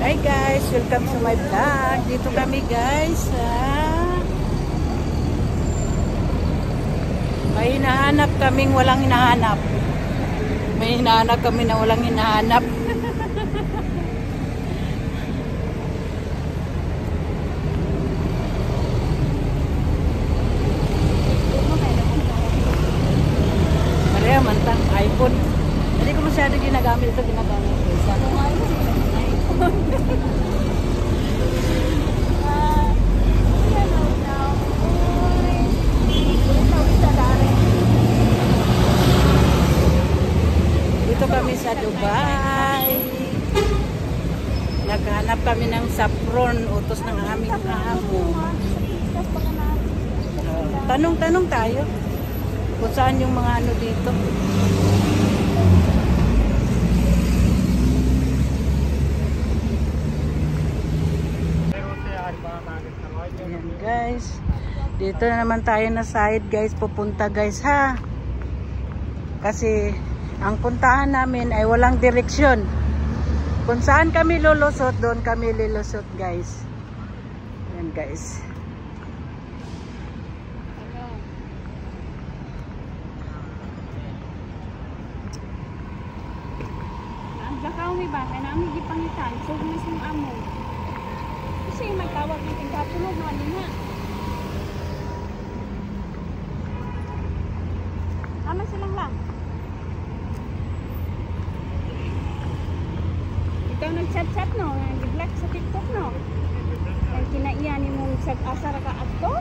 Hi guys, welcome to my vlog. Dito kami guys may hinahanap kaming walang hinahanap. May hinahanap kami na walang hinahanap. Maria mantang iPhone. Hindi ko masyado ginagamit ito, ginagamit ko isa. Dito kami sa Dubai. Naghahanap kami ng saffron, utos ng aming amo. Tanong-tanong tayo kung saan yung mga ano dito. Ayan guys, dito na naman tayo na side guys, pupunta guys ha, kasi ang puntahan namin ay walang direksyon. Kung saan kami lulusot, doon kami lilusot guys. Ayan guys. Ang lakaw ni ba, kaya namin gipangitan, so mismo amo. Kasi may tawag ng tingkapunog na nina. Tama silang lang. Ikaw nag-chat-chat no, nag-vlog sa TikTok no. Ang kinaiyan mong sag-asar ka ato.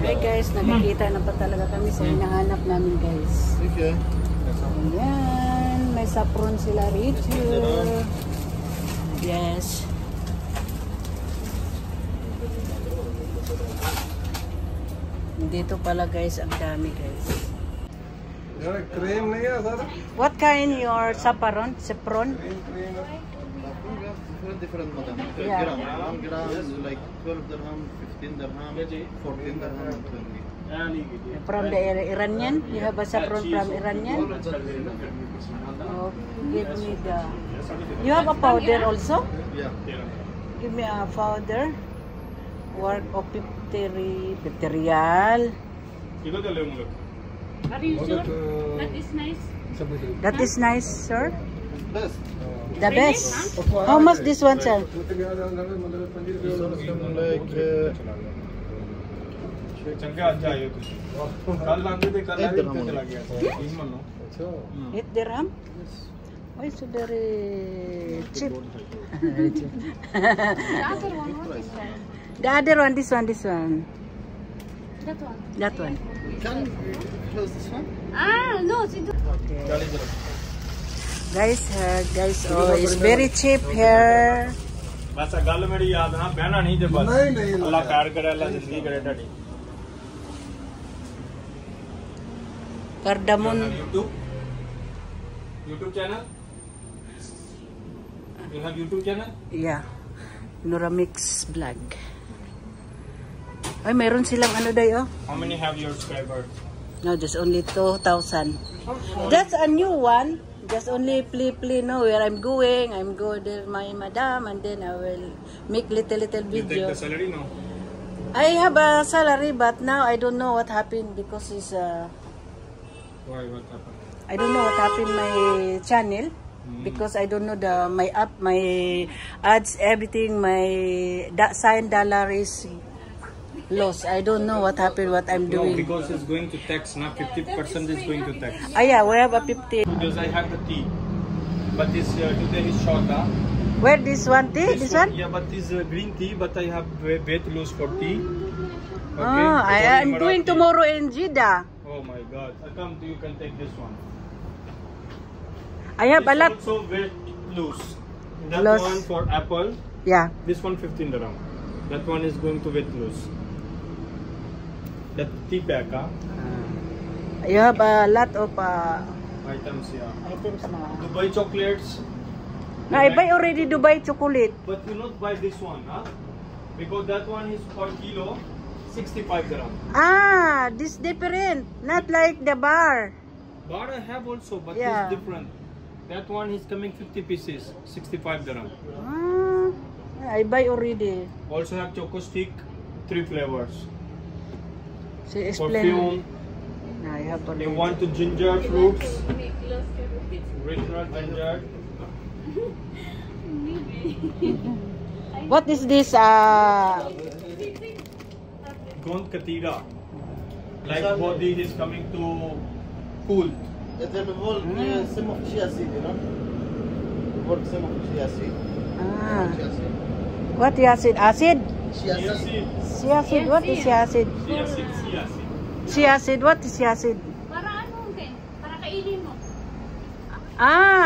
Hey guys, nakikita na pa talaga kami sa hinahanap namin guys. Ayan, may saffron sila rito. Yes. Dito pala guys, ang dami guys. Cream nahi hai sir. What kind your saffron? Saffron? Different madam. Yeah. Gram is like 12 dirham, 15 dirham, 14 dirham, and 20. From the Iranian? You have a saffron from Iranian? Oh, give me the... You have a powder also? Yeah. Give me a powder. Work of 50 real. Are you sure? That is nice. That is nice, sir. Best. The best. How much this one, sir? This one is like 8 dirham? Why so very cheap? The other one, this one. That one. That one. Can you close this one? Ah, no, Guys, oh, it's very cheap here. बस गल मेरी याद ना बहना नहीं ते बस अल्लाह खैर करे अल्लाह जिंदगी करे ताड़ी Cardamom. YouTube channel you have YouTube channel Yeah. Noramix vlog. Ay, meron silang ano dayo? how many have your subscribers No, just only 2,000. That's a new one. Just only play no where I'm going there my madam, and then I will make little you take video. the salary no I have a salary, but now I don't know what happened because it's why what happened I don't know what happened my channel because I don't know my app, my ads, everything, my sign dollar is lost. I don't know what happened, what I'm no doing. because it's going to tax now 50% is going to tax Ah yeah, we have a 50. because I have the tea but this today is short Where this one tea? This one? yeah but this green tea but I have weight loss for tea Oh, I'm going tomorrow in Jeddah. oh my god I come to you can take this one I have a this lot. also weight loose that Loss. one for apple Yeah. this one 15 dirham that one is going to weight loose that tea pack You have a lot of items yeah items na. Dubai chocolates No, I buy already Dubai chocolate. but you not buy this one because that one is per kilo 65 dirham Ah, this different. Not like the bar. bar I have also but Yeah. it's different that one is coming 50 pieces 65 dirham Ah, I buy already. Also have choco stick, 3 flavors. So explain. Perfume. I have They already. want to ginger fruits. Original ginger. What is this? Gond Katira. Like body is coming to cool. It's involved some of chia seed, you know. Involved some of chia seed. Chia seed. What acid? Acid? Chia Chia seed. seed. Chia acid. What is chia acid? Chia seed. Chia seed. Chia acid. What is chia acid? Para ano, Ken? Para kainin mo.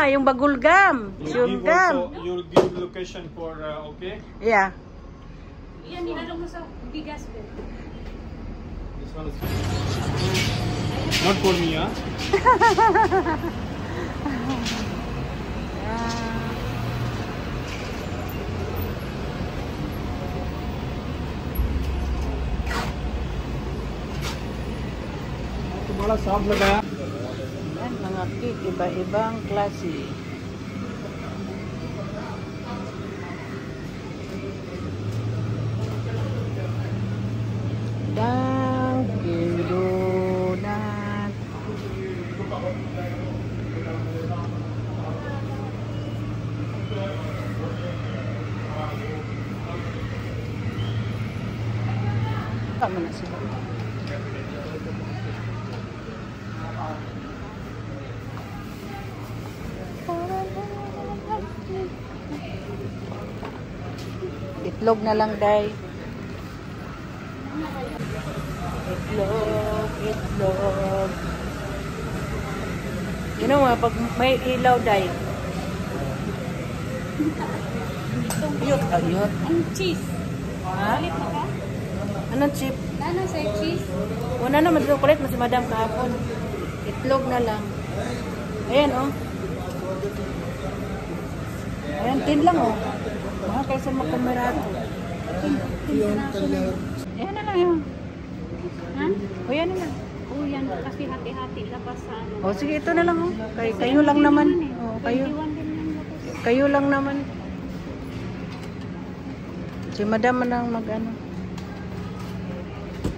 Yung bagulgam. You'll give Gum. also, you'll give location for okay. Yeah. Yan, nilalong mo sa bigas, Ben. This one is Not for me, huh? तो बड़ा साफ लगाया Yan, mga cake, iba-ibang klase. Dunkin' Donut. Tama na sila. Itlog na lang, day. Itlog. You know, pag may ilaw, day. Ayot. Ang cheese. Ha? Ulit na ka? Anong chip? Ano sa cheese? Wala na, kulit mo si madam kahapon. Itlog na lang. Ayan, oh. Ayan, tin lang, oh. Mga kaysa makamerato. Ayan na lang, yun. Ha? O, yan na lang. Oh, yan. Kasi hati-hati. Labas sa ano. O, sige, ito na lang, oh. Kayo lang naman. O, kayo. 21 din yung labas. Kayo lang naman. Si madam man ang mag-ano.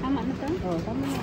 Tama na to? O, tama na.